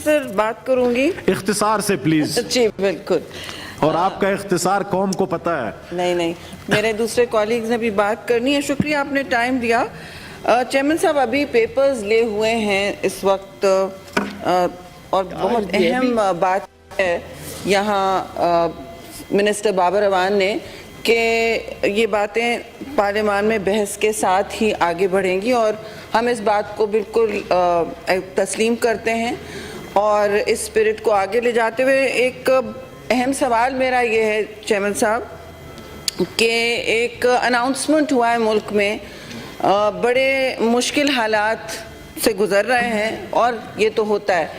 Sir बात करूंगी इख्तिसार से प्लीज। जी बिल्कुल। और आपका इख्तिसार कौम को पता है। नहीं, मेरे दूसरे कॉलीग्स ने भी बात करनी है। शुक्रिया आपने टाइम दिया। चेयरमैन साहब अभी पेपर्स ले हुए हैं इस वक्त, और बहुत अहम बात है यहाँ मिनिस्टर बाबर अवान ने कि ये बातें पार्लियामान में बहस के साथ ही आगे बढ़ेंगी, और हम इस बात को बिल्कुल तस्लीम करते हैं। और इस स्पिरिट को आगे ले जाते हुए एक अहम सवाल मेरा ये है चेयरमैन साहब कि एक अनाउंसमेंट हुआ है मुल्क में, बड़े मुश्किल हालात से गुज़र रहे हैं, और ये तो होता है।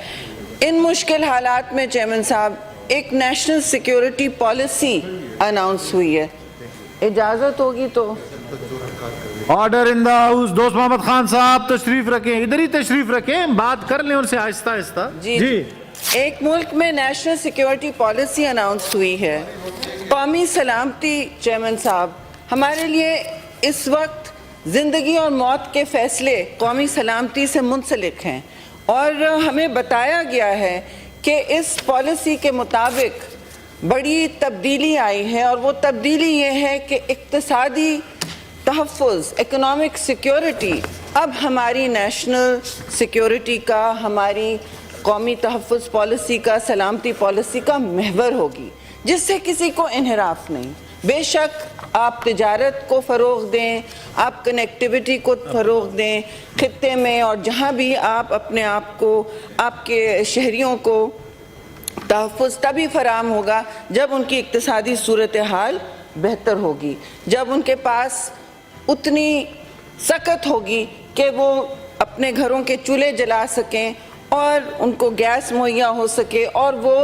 इन मुश्किल हालात में चेयरमैन साहब एक नेशनल सिक्योरिटी पॉलिसी अनाउंस हुई है, इजाज़त होगी तो। Order in the house. दोस्त मोहम्मद खान साहब तशरीफ रखें, इधर ही तशरीफ रखें, बात कर लें उनसे आहिस्ता आहिस्ता। जी। एक मुल्क में नेशनल सिक्योरिटी पॉलिसी अनाउंस हुई है। कौमी सलामती चेयरमैन साहब, हमारे लिए इस वक्त ज़िंदगी और मौत के फैसले कौमी सलामती से मुंसलिक हैं, और हमें बताया गया है कि इस पॉलिसी के मुताबिक बड़ी तब्दीली आई है, और वो तब्दीली ये है कि इक्तिसादी तहफ़्फ़ुज़, इकोनॉमिक सिक्योरिटी अब हमारी नेशनल सिक्योरिटी का, हमारी कौमी तहफ़्फ़ुज़ पॉलिसी का, सलामती पॉलिसी का महवर होगी, जिससे किसी को इन्हिराफ नहीं। बेशक आप तिजारत को फ़रोग़ दें, आप कनेक्टिविटी को फ़रोग़ दें खित्ते में, और जहाँ भी आप अपने आप को, आपके शहरियों को तहफ़्फ़ुज़ तभी फ़राहम होगा जब उनकी इक़्तिसादी सूरत हाल बेहतर होगी, जब उनके पास उतनी सकत होगी कि वो अपने घरों के चूल्हे जला सकें, और उनको गैस मुहैया हो सके, और वो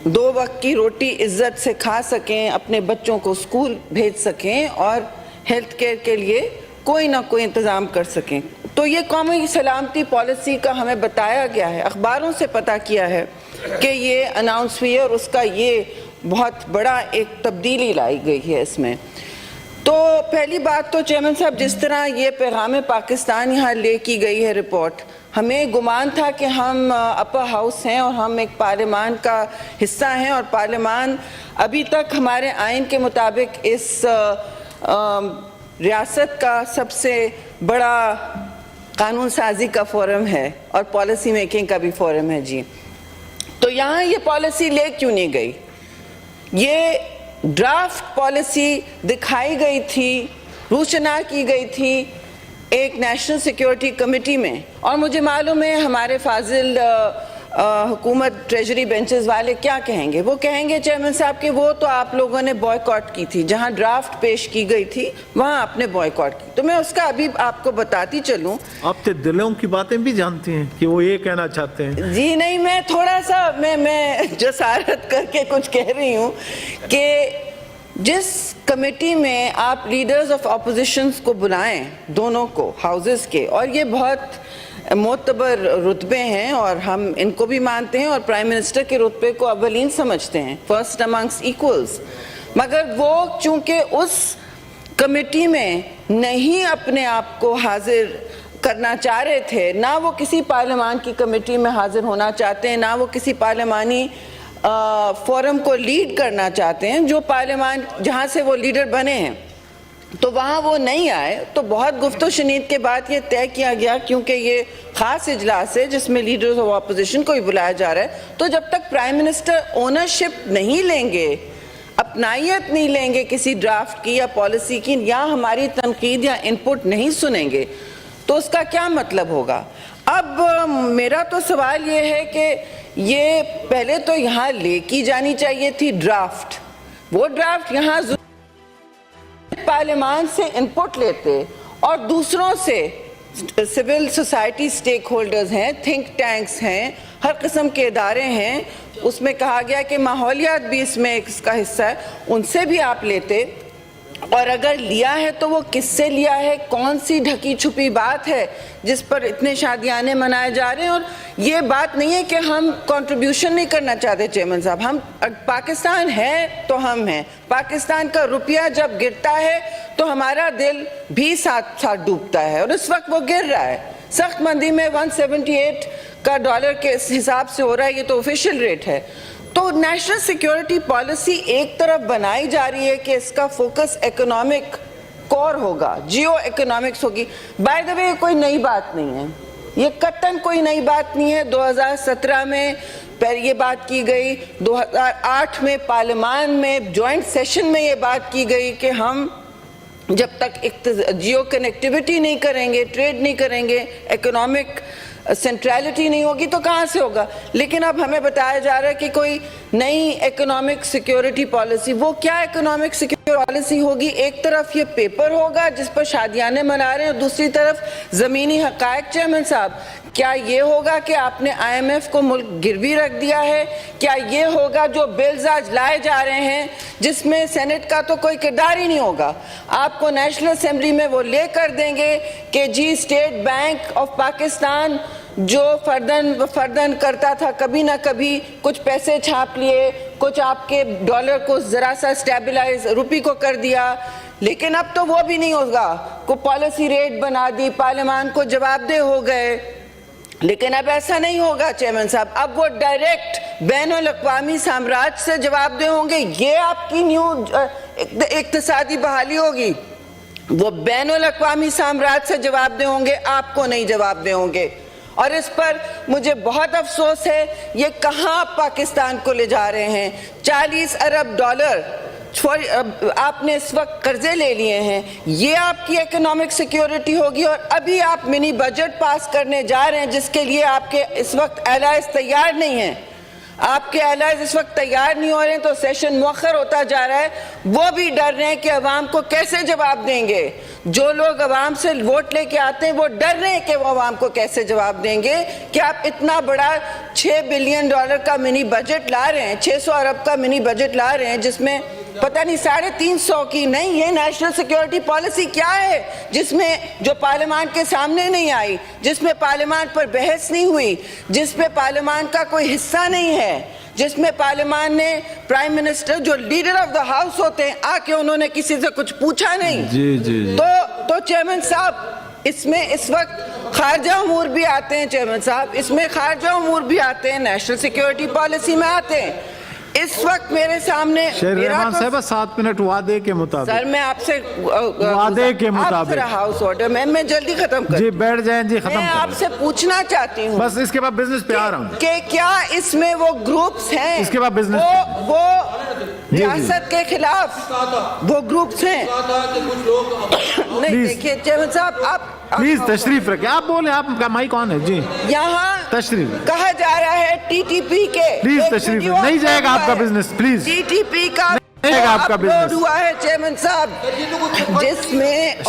2 वक्त की रोटी इज़्ज़त से खा सकें, अपने बच्चों को स्कूल भेज सकें, और हेल्थ केयर के लिए कोई ना कोई इंतज़ाम कर सकें। तो ये कौमी सलामती पॉलिसी का हमें बताया गया है, अखबारों से पता किया है कि ये अनाउंस हुई है, और उसका ये बहुत बड़ा एक तब्दीली लाई गई है इसमें। तो पहली बात तो चेयरमैन साहब, जिस तरह ये पैगाम पाकिस्तान यहाँ ले की गई है रिपोर्ट, हमें गुमान था कि हम अपर हाउस हैं और हम एक पार्लियामान का हिस्सा हैं, और पार्लियामान अभी तक हमारे आइन के मुताबिक इस रियासत का सबसे बड़ा कानून साजी का फोरम है, और पॉलिसी मेकिंग का भी फोरम है। जी, तो यहाँ ये पॉलिसी ले क्यों नहीं गई? ये ड्राफ्ट पॉलिसी दिखाई गई थी, रूचना की गई थी एक नेशनल सिक्योरिटी कमेटी में, और मुझे मालूम है हमारे फाजिल हुकूमत ट्रेजरी बेंचेस वाले क्या कहेंगे। वो कहेंगे चेयरमैन साहब कि वो तो आप लोगों ने बॉयकॉट की थी, जहां ड्राफ्ट पेश की गई थी वहां आपने बॉयकॉट की। तो मैं उसका अभी आपको बताती चलूं। आप तो दिलों की बातें भी जानती हैं कि वो ये कहना चाहते हैं। जी नहीं, मैं थोड़ा सा मैं जसारत करके कुछ कह रही हूँ कि जिस कमेटी में आप लीडर्स ऑफ ऑपोजिशंस को बुलाएं, दोनों को हाउसेस के, और ये बहुत मोतबर रुतबे हैं और हम इनको भी मानते हैं, और प्राइम मिनिस्टर के रुतबे को अव्वलीन समझते हैं, फर्स्ट अमंग्स इक्वल्स, मगर वो चूंकि उस कमेटी में नहीं अपने आप को हाजिर करना चाह रहे थे, ना वो किसी पार्लियामान की कमेटी में हाजिर होना चाहते हैं, ना वो किसी पार्लियामानी फोरम को लीड करना चाहते हैं, जो पार्लियामान जहाँ से वो लीडर बने हैं, तो वहाँ वो नहीं आए। तो बहुत गुफ्तो शनीद के बाद ये तय किया गया, क्योंकि ये ख़ास इजलास है जिसमें लीडर्स ऑफ अपोजिशन को भी बुलाया जा रहा है, तो जब तक प्राइम मिनिस्टर ओनरशिप नहीं लेंगे, अपनाइयत नहीं लेंगे किसी ड्राफ्ट की या पॉलिसी की, या हमारी तनकीद या इनपुट नहीं सुनेंगे, तो उसका क्या मतलब होगा। अब मेरा तो सवाल ये है कि ये पहले तो यहाँ लेकी जानी चाहिए थी ड्राफ्ट, वो ड्राफ्ट यहाँ पार्लियामान से इनपुट लेते, और दूसरों से सिविल सोसाइटी स्टेक होल्डर्स हैं, थिंक टैंक्स हैं, हर किस्म के इदारे हैं, उसमें कहा गया कि माहौलियात भी इसमें इसका हिस्सा है, उनसे भी आप लेते, और अगर लिया है तो वो किससे लिया है, कौन सी ढकी छुपी बात है जिस पर इतने शादियाने मनाए जा रहे हैं। और ये बात नहीं है कि हम कंट्रीब्यूशन नहीं करना चाहते चेयरमैन साहब, हम पाकिस्तान है तो हम हैं, पाकिस्तान का रुपया जब गिरता है तो हमारा दिल भी साथ साथ डूबता है, और इस वक्त वो गिर रहा है। सख्त मंदी में 178 का डॉलर के हिसाब से हो रहा है, ये तो ऑफिशियल रेट है। तो नेशनल सिक्योरिटी पॉलिसी एक तरफ बनाई जा रही है कि इसका फोकस इकोनॉमिक कोर होगा, जियो इकोनॉमिक्स होगी। बाय द वे कोई नई बात नहीं है, ये कतन कोई नई बात नहीं है। 2017 में ये बात की गई, 2008 में पार्लियामान में जॉइंट सेशन में ये बात की गई कि हम जब तक जियो कनेक्टिविटी नहीं करेंगे, ट्रेड नहीं करेंगे, इकोनॉमिक सेंट्रलिटी नहीं होगी तो कहाँ से होगा। लेकिन अब हमें बताया जा रहा है कि कोई नई इकोनॉमिक सिक्योरिटी पॉलिसी, वो क्या इकोनॉमिक सिक्योरिटी पॉलिसी होगी? एक तरफ ये पेपर होगा जिस पर शादियाने मना रहे हैं और दूसरी तरफ ज़मीनी हक़ाइक़। चेयरमैन साहब, क्या ये होगा कि आपने IMF को मुल्क गिरवी रख दिया है? क्या ये होगा जो बिल्स आज लाए जा रहे हैं जिसमें सेनेट का तो कोई किरदार ही नहीं होगा? आपको नेशनल असेंबली में वो ले कर देंगे कि जी स्टेट बैंक ऑफ पाकिस्तान जो फर्दन करता था, कभी ना कभी कुछ पैसे छाप लिए, कुछ आपके डॉलर को ज़रा सा स्टेबलाइज रुपये को कर दिया, लेकिन अब तो वो भी नहीं होगा। को पॉलिसी रेट बना दी, पार्लियामान को जवाबदेह हो गए, लेकिन अब ऐसा नहीं होगा चेयरमैन साहब। अब वो डायरेक्ट बैनुल अक़वामी साम्राज्य से जवाबदेह होंगे। ये आपकी न्यू इक़्तिसादी बहाली होगी। वो बैनुल अक़वामी साम्राज्य से जवाबदेह होंगे, आपको नहीं जवाबदेह होंगे। और इस पर मुझे बहुत अफसोस है, ये कहाँ पाकिस्तान को ले जा रहे हैं। 40 अरब डॉलर आपने इस वक्त कर्जे ले लिए हैं, ये आपकी इकोनॉमिक सिक्योरिटी होगी। और अभी आप मिनी बजट पास करने जा रहे हैं जिसके लिए आपके इस वक्त एलाइज तैयार नहीं हैं। आपके एलाइज इस वक्त तैयार नहीं हो रहे हैं तो सेशन मुअख्खर होता जा रहा है। वो भी डर रहे हैं कि अवाम को कैसे जवाब देंगे। जो लोग अवाम से वोट लेके आते हैं वो डर रहे हैं कि वो अवाम को कैसे जवाब देंगे कि आप इतना बड़ा 6 बिलियन डॉलर का मिनी बजट ला रहे हैं, 600 अरब का मिनी बजट ला रहे हैं जिसमें पता नहीं 350 की नहीं। ये नेशनल सिक्योरिटी पॉलिसी क्या है जिसमें जो पार्लियामान के सामने नहीं आई, जिसमें पार्लियामान पर बहस नहीं हुई, जिसमें पार्लियामान का कोई हिस्सा नहीं है, जिसमें पार्लियामान ने प्राइम मिनिस्टर जो लीडर ऑफ द हाउस होते हैं आके उन्होंने किसी से कुछ पूछा नहीं। जी जी। तो चेयरमैन साहब, इसमें इस वक्त खारजा अमूर भी आते हैं चेयरमैन साहब, इसमें खारजा अमूर भी आते हैं, नेशनल सिक्योरिटी पॉलिसी में आते हैं। इस वक्त मेरे सामने रहमान साहब 7 मिनट वादे के मुताबिक। सर मैं आपसे वादे के मुताबिक हाउस ऑर्डर मैं जल्दी खत्म कर जी, बैठ जाएं जी, खत्म मैं आपसे पूछना चाहती हूँ बस, इसके बाद बिजनेस पे आ रहा हूँ कि क्या इसमें वो ग्रुप्स हैं, इसके बाद बिजनेस वो रियासत के खिलाफ वो ग्रुप्स हैं? नहीं देखिए चेयरमैन साहब, आप प्लीज तशरीफ रखें, आप बोले, आपका माइक ऑन है जी। यहाँ तशरीफ कहा जा रहा है TTP के, प्लीज तशरीफ, नहीं जाएगा आपका बिजनेस, प्लीज TTP का आपका बिजनेस हुआ है चेयरमैन साहब, जिसमें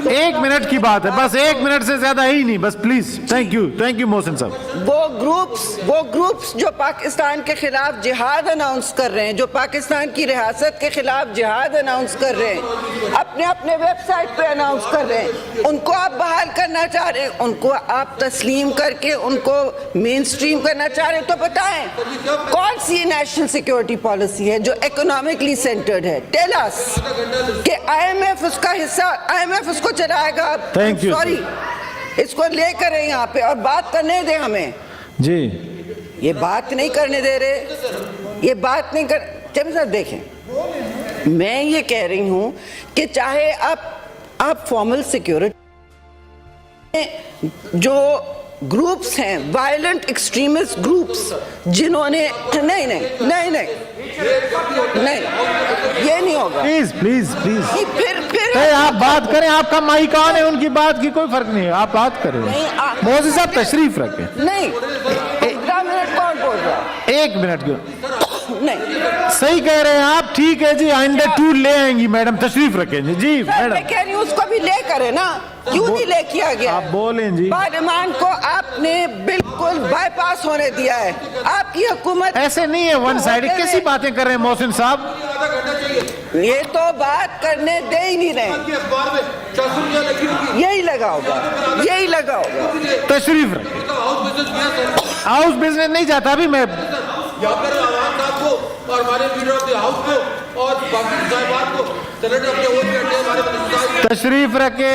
1 मिनट की बात है, बस 1 मिनट से ज्यादा ही नहीं, बस प्लीज। थैंक यू मोहसिन साहब। वो ग्रुप्स जो पाकिस्तान के खिलाफ जिहाद अनाउंस कर रहे हैं, जो पाकिस्तान की रियासत के खिलाफ जिहाद अनाउंस कर रहे हैं, अपने वेबसाइट पे अनाउंस कर रहे हैं, उनको आप बहाल करना चाह रहे हैं, उनको आप तस्लीम करके उनको मेन स्ट्रीम करना चाह रहे हैं, तो बताएं कौन सी नेशनल सिक्योरिटी पॉलिसी है जो इकोनॉमिकली सेंटर्ड है? टेल अस कि IMF उसका हिस्सा, IMF उसको चलाएगा। Thank you. सॉरी, इसको लेकर है यहाँ पे और बात करने दे हमें जी। ये बात नहीं करने दे रहे, ये बात नहीं कर। चलो सर देखें, मैं ये कह रही हूँ कि चाहे आप फॉर्मल सिक्योरिटी जो ग्रुप्स हैं, वायलेंट एक्सट्रीमिस्ट ग्रुप्स, जिन्होंने नहीं ये नहीं होगा। प्लीज फिर आप बात करें, आपका माइक ऑन है, उनकी बात की कोई फर्क नहीं है, आप बात करें। मोदी साहब तशरीफ रखें। नहीं 15 मिनट कौन बोल रहा है? 1 मिनट क्यों? नहीं सही कह रहे हैं आप, ठीक है जी, आइंदा टूर ले आएंगी मैडम, तशरीफ रखें जी मैडम। मैं कह रही हूँ उसको भी ले करे ना, क्यों नहीं ले किया गया? आप बोलें जी। पार्लियामान को आपने बिल्कुल बाईपास होने दिया है, आपकी हुकूमत ऐसे नहीं है वन साइड। कैसी बातें कर रहे हैं मोहसिन साहब? ये तो बात करने दे ही नहीं रहे, यही लगा होगा। तशरीफ रखें। हाउस बिजनेस नहीं जाता अभी मैं यहाँ पर आवाम साहब को और हमारे लीडर ऑफ द हाउस को और बाकी साहिबान को सेनेटर अपने वोट बैठे हमारे तशरीफ रखे।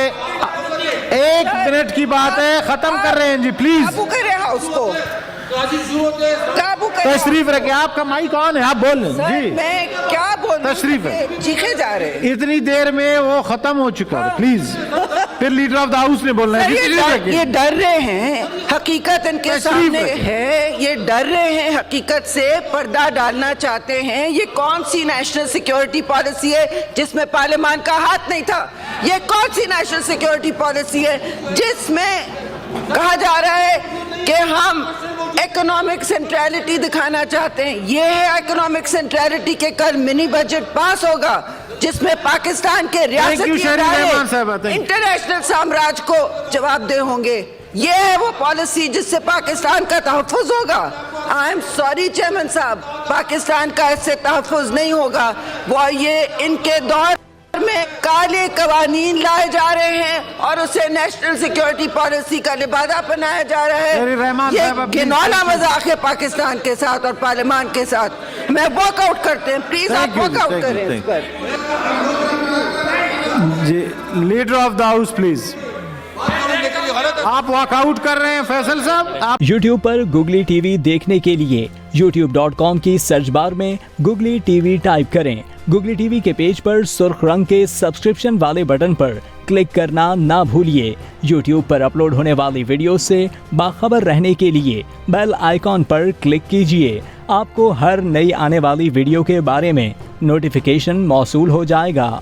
एक मिनट की बात है, खत्म कर रहे हैं जी प्लीज। काबू करें हाउस को, काजी शुरू होते हैं काबू करें। तशरीफ रखें, आपका माइक ऑन है, आप बोल लें सर, जी। मैं क्या बोल तशरीफ है। चीखे जा रहे हैं। इतनी देर में वो खत्म हो चुका है, प्लीज। फिर लीडर ऑफ द हाउस ने बोलना है जी, तशरीफ ये रखें। डर रहे हैं, हकीकत इनके तशरीफ सामने रखें। है, ये डर रहे हैं, हकीकत से पर्दा डालना चाहते हैं। ये कौन सी नेशनल सिक्योरिटी पॉलिसी है जिसमें पार्लियामान का हाथ नहीं था? ये कौन सी नेशनल सिक्योरिटी पॉलिसी है जिसमें कहा जा रहा है कि हम इकोनॉमिक सेंट्रलिटी दिखाना चाहते हैं? ये है इकोनॉमिक सेंट्रलिटी के कल मिनी बजट पास होगा जिसमें पाकिस्तान के रियासती शरीफ रहमान साहब, इदारे thank you। इंटरनेशनल साम्राज्य को जवाबदेह होंगे। ये है वो पॉलिसी जिससे पाकिस्तान का तहफ़्फ़ुज़ होगा। आई एम सॉरी चेयरमैन साहब, पाकिस्तान का इससे तहफ़्फ़ुज़ नहीं होगा। वो ये इनके दौर में काले कवानीन लाए जा रहे हैं और उसे नेशनल सिक्योरिटी पॉलिसी का लिबादा बनाया जा रहा शरीफ रहमान है। ये साहब, अपनी- घिनौना मजाक है पाकिस्तान के साथ और पार्लियामान के साथ। मैं वॉकआउट करते हैं, प्लीज आप Thank you, walkout thank you, करें इस thank you। पर। जी leader of the house please. आप वॉकआउट कर रहे हैं फैसल साहब, आप YouTube पर Googly TV देखने के लिए youtube.com की सर्च बार में Googly TV टाइप करें। Googly TV के पेज पर सुर्ख रंग के सब्सक्रिप्शन वाले बटन पर क्लिक करना ना भूलिए। YouTube पर अपलोड होने वाली वीडियो से बाखबर रहने के लिए बेल आइकॉन पर क्लिक कीजिए। आपको हर नई आने वाली वीडियो के बारे में नोटिफिकेशन मौसूल हो जाएगा।